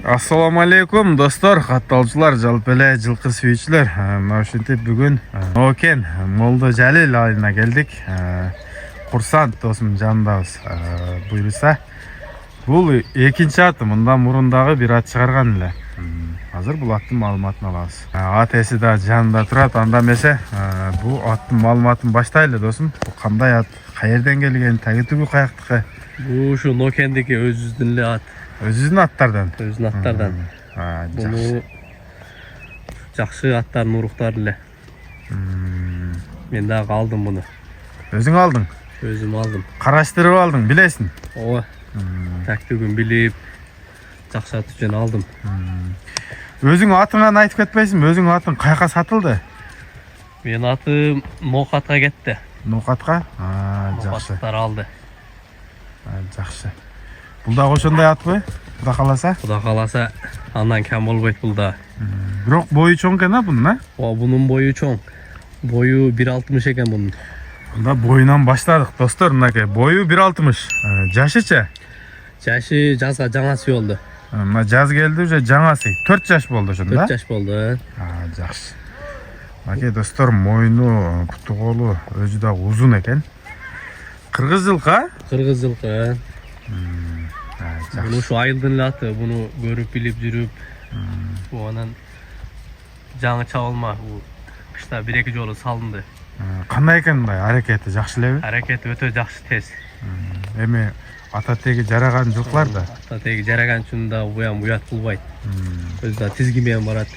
Assalamu alaikum dostlar, катталчылар, жалпы эле жылкы сүйүүчүлөр. Мына ушинтип бүгүн Нокен Молдо Жалил айына келдик. Курсант досум жанындабыз. Буюрса, бул экинчи аты, мындан мурун дагы бир ат чыгарган эле. Азыр бул аттын маалыматын алабыз. Ат эси да жанында турат. Анда эмесе, бул аттын маалыматын баштайлы досум. Бул кандай ат, каерден келген, таги түгү каяктыкы? Бул ушу Нокендики өзүбүздүн эле ат. Өзүнүн аттардан. Өзүнүн аттардан. Буну жакшы аттардын уруктары эле. Мен дагы алдым буну. Өзүң алдың? Өзүм алдым. Караштырып алдың, билесиң? Ооба. Тактигин билип, жакшы ат үчүн алдым. Өзүң атыңан айтып кетпейсиңби? Өзүң атың каяка сатылды? Менин атым Нокатка кетти. Нокатка? Жакшы. Нокаттар алды. Жакшы. Бул да ошондой атпы? Куда кааласа? Куда кааласа, андан кем болбойт бул да. Бирок бою чоң экен бунун, Ооба, бунун бою чоң. Бою 1.60 экен бунун. Мында боюнан баштадык достор, мынакей. Бою 1.60. Жашычы? Жашы жазга жаңасы болду. Мына жаз келди, уже жаңасы. 4 жаш болду ошондо. 4 жаш болду. Жакшы. Мынакей достор, мойну, путу колу өзү да узун экен. Кыргыз жылкы? Кыргыз жылкы. Буну ушу айылдын эле аты, буну көрүп билип жүрүп, анан жаңы чабылма, кышта 1-2 жолу салынды. Кандай экен мындай аракети, жакшы элеби? Аракети өтө жакшы, тез. Эми ата теги жараган жылкылар да. Ата теги жараган үчүн да буям уят кылбайт. Өзү да тизгин менен барат.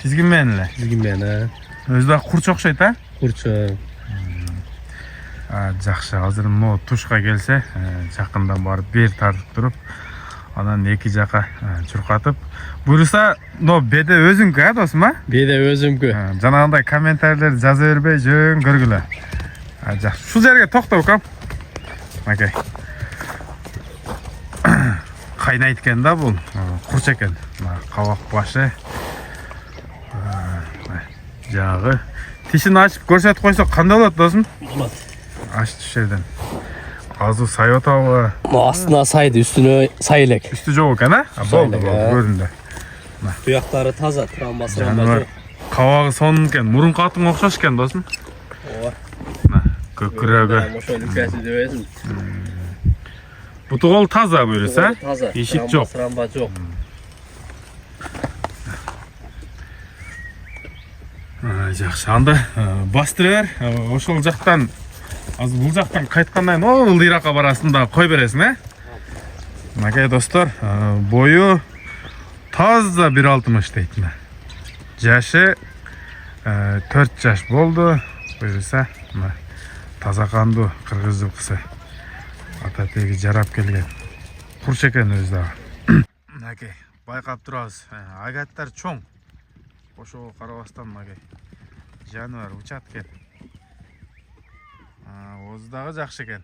Тизгин менен эле? Тизгин менен, Өзү да курч окшойт, Курчу. Жакшы, азыр могу тушка келсе, жакындан барып бер тартып туруп, анан эки жака чуркатып, буюрса, беде өзүңкү, досум, Беде өзүмкү. Жанагындай комментарийлерди жаза бербей, жөн көргүлө. Жакшы. Ушул жерге токто, укам. Макей. Кайнайт экен да бул, курч экен. Кабак башы. Жагы. Тишин ачып көрсөтүп койсок кандай болот, досум? Болот. Аш жерден. Азу сай отабы? Астына сайды, үстүнө сай элек. Үстү жок экен, Болду, көрүндү. Туяктары таза, трамбасы жок. Кабагы сонун экен, мурунку атың окшош экен, досум. Ооба. Көкүрөгү. Ошол үлкөсү дебесин. Буту кол таза буюрса? Таза. Ишик жок. Трамба жок. Жакшы, анда бастыра бер. Ошол жактан, азыр бул жактан кайткандан кийин ылдыйракка барасың да кой бересиң, Мынакей достор, бою таза 1.60 дейт. Жашы 4 жаш болду. Буюрса, таза кандуу кыргыз жылкысы. Ата теги жарап келген. Курч экен өзү дагы. Мынакей, байкап турабыз. Агаттар чоң. Ошого карабастан мынакей жаныбар учат экен. Өзү дагы жакшы экен.